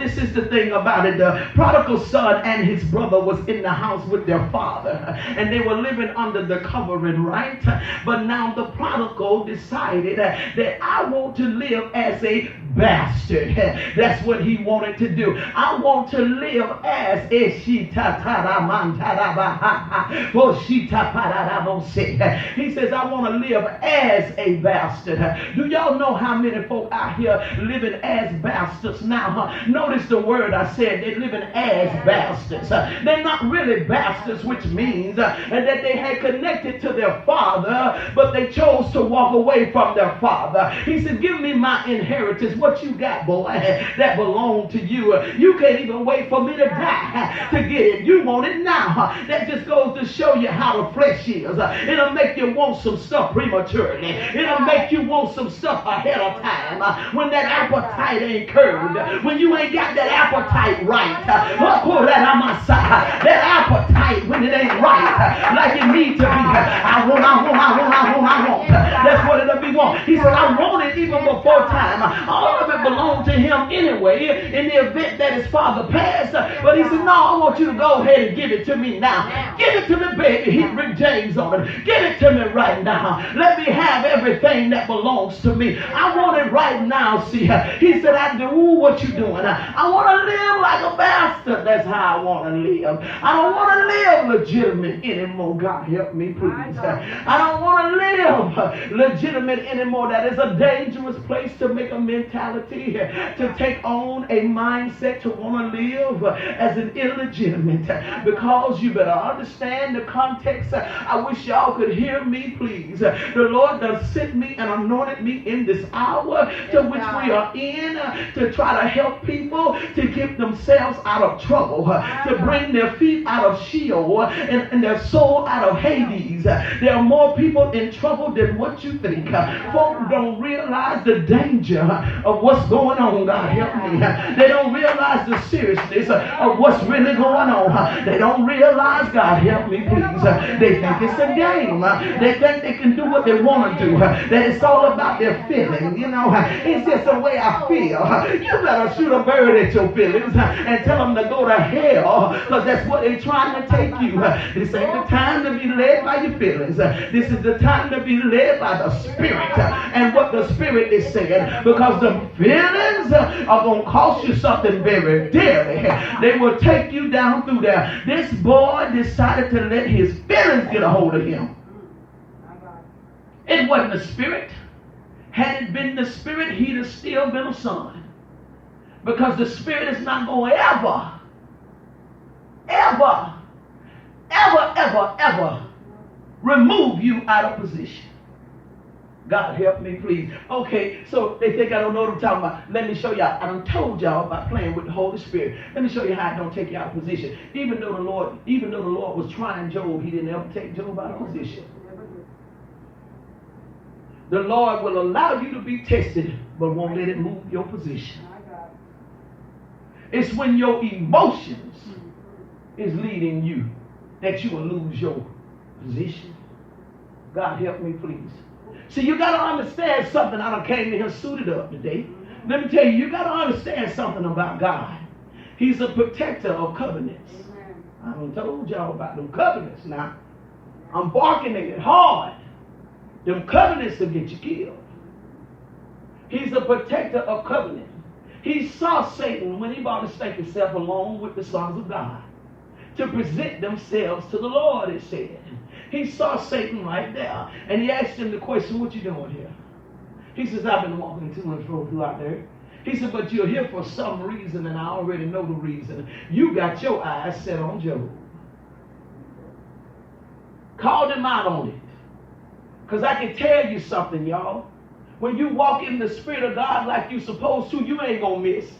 this is the thing about it. The prodigal son and his brother was in the house with their father, and they were living under the covering, right? But now the prodigal decided that I want to live as a bastard. That's what he wanted to do. I want to live as he says, I want to live as a bastard. Do y'all know how many folk out here living as bastards now? Notice the word I said, they're living as bastards. They're not really bastards, which means that they had connected to their father, but they chose to walk away from their father. He said, give me my inheritance. What you got, boy, that belonged to you. You can't even wait for me to die to get it. You want it now. That just goes to show you how the flesh is. It'll make you want some stuff prematurely. It'll make you want some stuff ahead of time. When that appetite ain't curbed, when you ain't got that appetite right, that appetite when it ain't right, like it needs to be. I want. That's what it'll be want. He said, I want it even before time. All of it belonged to him anyway, in the event that his father passed. But he said, no, I want you to go ahead and give it to me now. Give it to me, baby. He Rick James on it. Give it to me right now. Let me have everything that belongs to me. I want it right now. See, he said, I do what you doing. I want to live like a bastard. That's how I want to live. I don't want to live legitimate anymore. God help me, please. I don't want to live legitimate anymore. That is a dangerous place to make a mentality, to take on a mindset to want to live as an illegitimate, because you better understand the context. I wish y'all could hear me, please. The Lord does sent me and anointed me in this hour to which we are in, to try to help people to get themselves out of trouble, to bring their feet out of Sheol and their soul out of Hades. There are more people in trouble than what you think. Folk don't realize the danger of what's going on. God help me. They don't realize the seriousness of what's really going on. They don't realize, God help me, please. They think it's a game. They think they can do what they want to do. That it's all about their feelings. You know, it's just the way I feel. You better shoot a bird at your feelings and tell them to go to hell, because that's what they're trying to take you. This ain't the time to be led by your feelings. This is the time to be led by the Spirit and what the Spirit is saying, because the feelings are going to cost you something very dearly. They will take you down through there. This boy decided to let his feelings get a hold of him. It wasn't the Spirit. Had it been the Spirit, he'd have still been a son. Because the Spirit is not going to ever remove you out of position. God help me, please. Okay, so they think I don't know what I'm talking about. Let me show y'all. I done told y'all about playing with the Holy Spirit. Let me show you how it don't take you out of position. Even though the Lord was trying Job, he didn't ever take Job out of position. The Lord will allow you to be tested, but won't let it move your position. It's when your emotions is leading you that you will lose your position. God help me, please. See, you got to understand something. I done came in here suited up today. Let me tell you, you got to understand something about God. He's a protector of covenants. I done told y'all about them covenants now. I'm barking at it hard. Them covenants will get you killed. He's a protector of covenant. He saw Satan when he brought to stake himself along with the sons of God to present themselves to the Lord, it said. He saw Satan right there, and he asked him the question, what you doing here? He says, I've been walking to and fro throughout there. He said, but you're here for some reason, and I already know the reason. You got your eyes set on Job. Called him out on it. Because I can tell you something, y'all. When you walk in the Spirit of God like you're supposed to, you ain't going to miss.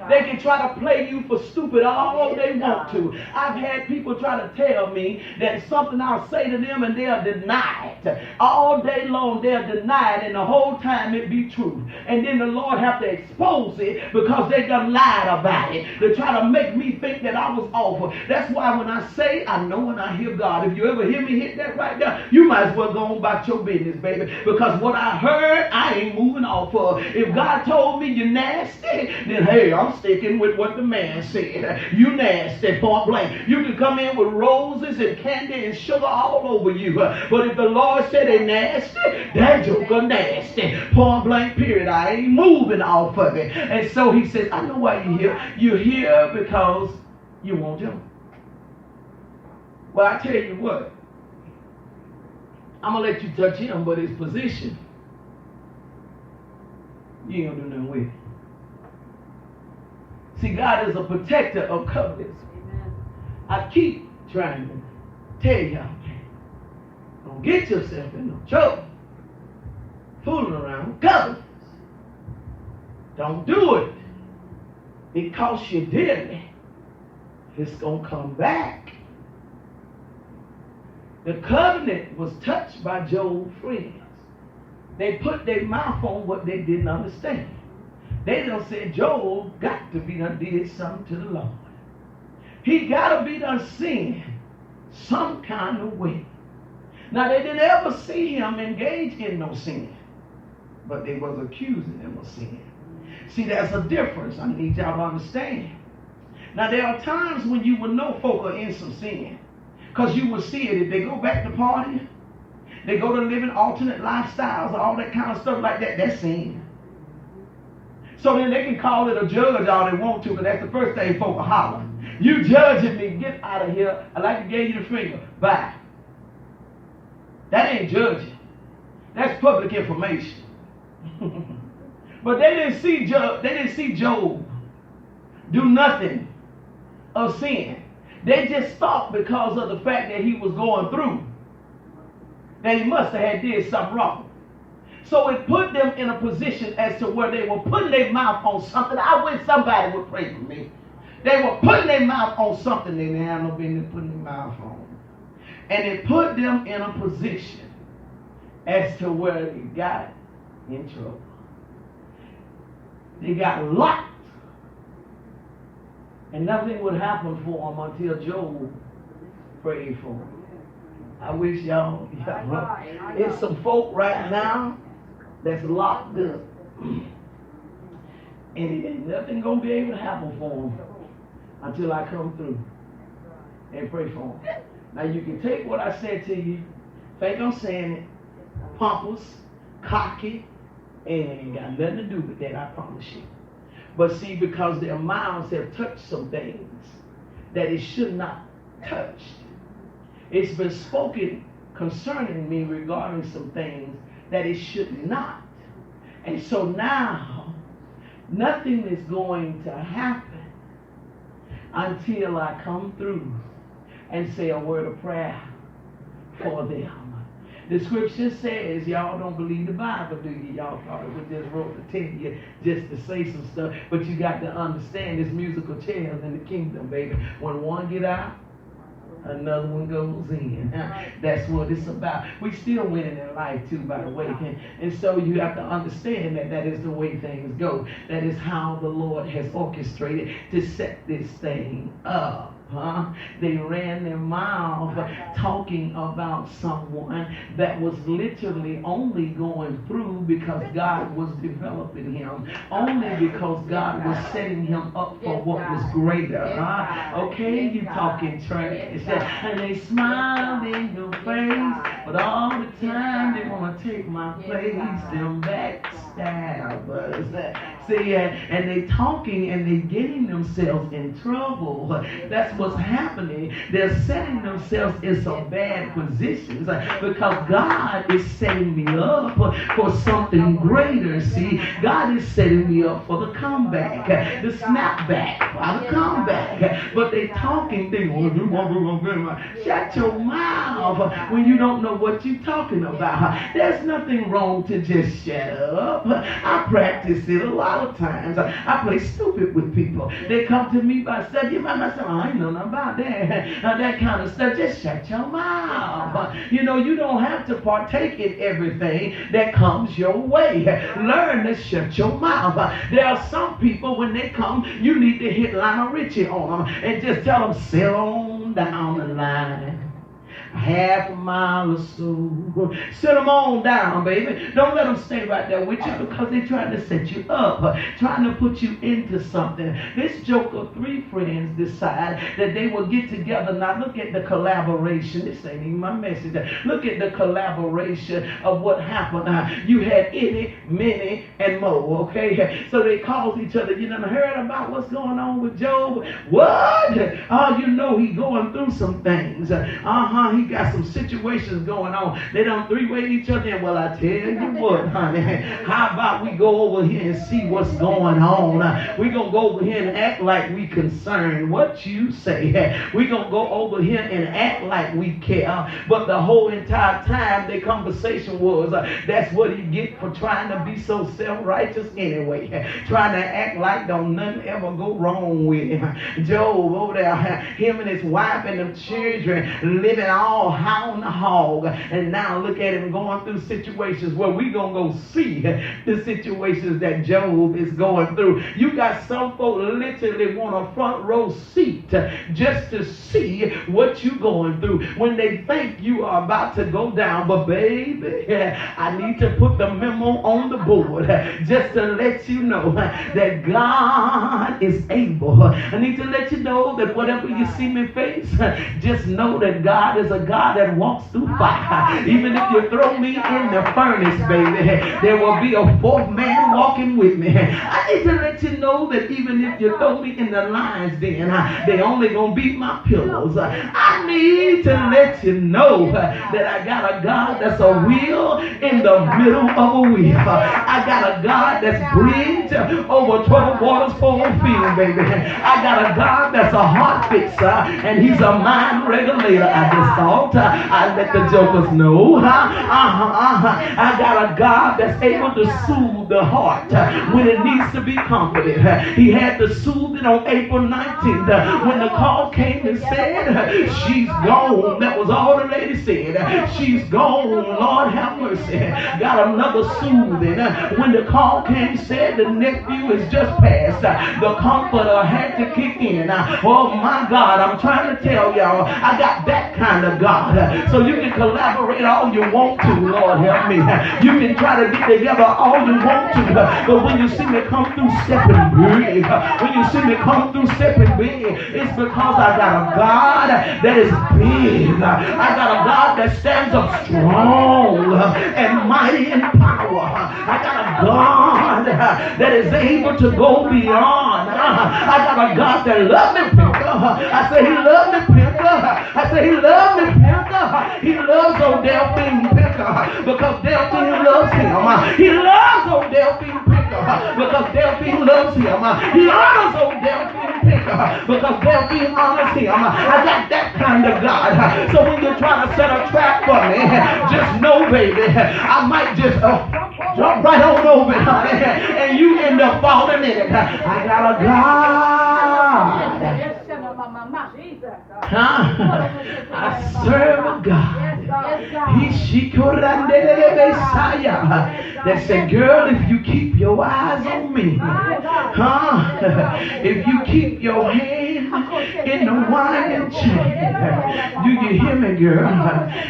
They can try to play you for stupid all they want to. I've had people try to tell me that something I'll say to them and they'll deny it. All day long they'll deny it, and the whole time it be true. And then the Lord have to expose it because they done lied about it. They try to make me think that I was awful. That's why when I say, I know when I hear God. If you ever hear me hit that right there, you might as well go on about your business, baby. Because what I heard, I ain't moving off of. If God told me you're nasty, then hey, I'm I'm sticking with what the man said. You nasty, point blank. You can come in with roses and candy and sugar all over you. But if the Lord said they nasty, that joker nasty. Point blank, period. I ain't moving off of it. And so he says, I know why you're here. You're here because you want him. Well, I tell you what. I'm going to let you touch him, but his position, you ain't going to do nothing with it. See, God is a protector of covenants. I keep trying to tell y'all, don't get yourself in no trouble fooling around with covenants. Don't do it. It costs you dearly. It's going to come back. The covenant was touched by Job's friends. They put their mouth on what they didn't understand. They done said Job got to be done did something to the Lord. He got to be done sin some kind of way. Now they didn't ever see him engage in no sin, but they was accusing him of sin. See, that's a difference. I need y'all to understand. Now there are times when you will know folk are in some sin. Because you will see it if they go back to partying, they go to living alternate lifestyles, all that kind of stuff like that, that's sin. So then they can call it a judge all they want to, because that's the first thing folk will holler. You judging me, get out of here. I like to give you the finger. Bye. That ain't judging. That's public information. But they didn't see Job do nothing of sin. They just thought because of the fact that he was going through that he must have had did something wrong. So it put them in a position as to where they were putting their mouth on something. I wish somebody would pray for me. They were putting their mouth on something they didn't have no business putting their mouth on. And it put them in a position as to where they got in trouble. They got locked. And nothing would happen for them until Job prayed for them. I wish y'all it's some folk right now that's locked up. And ain't nothing going to be able to happen for them until I come through and pray for them. Now you can take what I said to you, think I'm saying it, pompous, cocky, and it ain't got nothing to do with that, I promise you. But see, because their mouths have touched some things that it should not touch. It's been spoken concerning me regarding some things that it should not. And so now, nothing is going to happen until I come through and say a word of prayer for them. The scripture says, y'all don't believe the Bible, do you? Y'all thought it was just wrote to tell you just to say some stuff. But you got to understand this musical chairs in the kingdom, baby. When one get out, another one goes in. That's what it's about. We still winning in life too, by the way. And so you have to understand that that is the way things go. That is how the Lord has orchestrated to set this thing up. They ran their mouth talking about someone that was literally only going through because God was developing him, only because God was setting him up for what was greater. Okay, you talking trash. And they smiled in your face, but all the time they want to take my place. Them backstabbers. See, and they talking and they getting themselves in trouble. That's what's happening. They're setting themselves in some bad positions because God is setting me up for something greater. See, God is setting me up for the comeback, the snapback, the comeback. But they talking, they want to shut your mouth when you don't know what you're talking about. There's nothing wrong to just shut up. I practice it a lot of times. I play stupid with people. They come to me by stuff. You might say, I ain't know nothing about that. That kind of stuff. Just shut your mouth. You know, you don't have to partake in everything that comes your way. Learn to shut your mouth. There are some people, when they come, you need to hit Lionel Richie on them and just tell them, sit on down the line. half a mile or so. Sit them on down, baby. Don't let them stay right there with you because they're trying to set you up, trying to put you into something. This joker, three friends decide that they will get together. Now look at the collaboration. This ain't even my message. Look at the collaboration of what happened. You had any, many, and more, okay? So they called each other. You done heard about what's going on with Job? What? Oh, you know he going through some things. He got some situations going on. They done three-way each other in. Well, I tell you what, honey, how about we go over here and see what's going on? We're going to go over here and act like we concerned. What you say? We're going to go over here and act like we care. But the whole entire time, their conversation was, that's what you get for trying to be so self-righteous anyway. Trying to act like don't nothing ever go wrong with him. Job over there, him and his wife and them children living all hound the hog. And now look at him going through situations where we going to go see the situations that Job is going through. You got some folks literally want a front row seat just to see what you going through when they think you are about to go down. But baby, I need to put the memo on the board just to let you know that God is able. I need to let you know that whatever you see me face, just know that God is a God that walks through fire. Even if you throw me in the furnace, baby, there will be a fourth man walking with me. I need to let you know that even if you throw me in the lion's den, they only gonna beat my pillows. I need to let you know that I got a God that's a wheel in the middle of a wheel. I got a God that's bridge over troubled waters for a field, baby. I got a God that's a heart fixer and he's a mind regulator. I just thought I'd let the jokers know. I got a God that's able to soothe the heart when it needs to be comforted. He had to soothe it on April 19th when the call came and said, she's gone. That was all the lady said. She's gone. Lord have mercy. Got another soothing. When the call came, said the nephew is just passed. The comforter had to kick in. Oh my God, I'm trying to tell y'all, I got that kind of God. So you can collaborate all you want to, Lord help me. You can try to get together all you want to, but when you see me come through stepping big, when you see me come through stepping big, it's because I got a God that is big. I got a God that stands up strong and mighty in power. I got a God that is able to go beyond. I got a God that loves me, Pinker. I say he loves me, Pinker. I say he loves me, Pinker. He loves old Delphine Pinker because Delphine loves him. He loves old Delphine Pinker because Delphine loves him. He honors old Delphine Pinker because Delphine honors him. I got that kind of God. So when you're trying to set a trap for me, just know, baby, I might just jump right on over it, honey, and you end up falling in it. I got a God. I serve a God. That said, girl, if you keep your eyes on me, if you keep your hand in the wine chain, do you hear me, girl?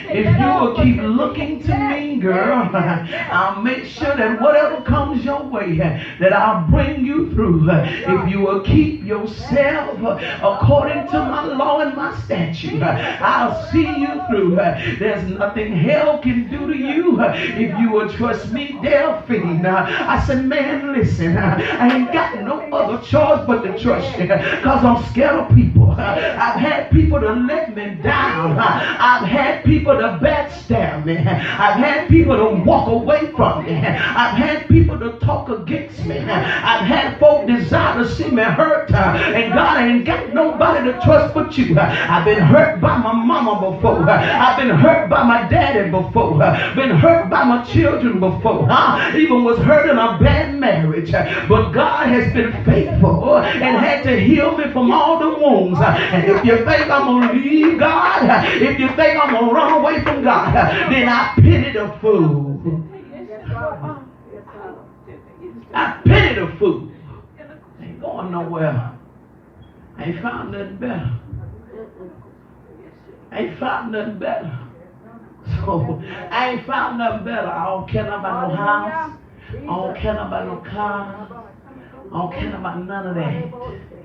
If you will keep looking to me, girl, I'll make sure that whatever comes your way, that I'll bring you through. If you will keep yourself according to my law and my statute, I'll see you through. There's nothing hell can do to you if you will trust me, Delphine. I said, man, listen, I ain't got no other choice but to trust you because I'm scared of people. I've had people to let me down. I've had people to backstab me. I've had people to walk away from me. I've had people to talk against me. I've had folk desire to see me hurt. And God ain't got nobody to trust but you. I've been hurt by my mama before. I've been hurt by my daddy before. Been hurt by my children before. Even was hurt in a bad marriage. But God has been faithful and had to heal me from all the wounds. And if you think I'm going to leave God, if you think I'm going to run away from God, then I pity the fool. I pity the fool. Ain't going nowhere. I ain't found nothing better. I ain't found nothing better. So I ain't found nothing better. I don't care nothing about no house. I don't care nothing about no car. I don't care about none of that.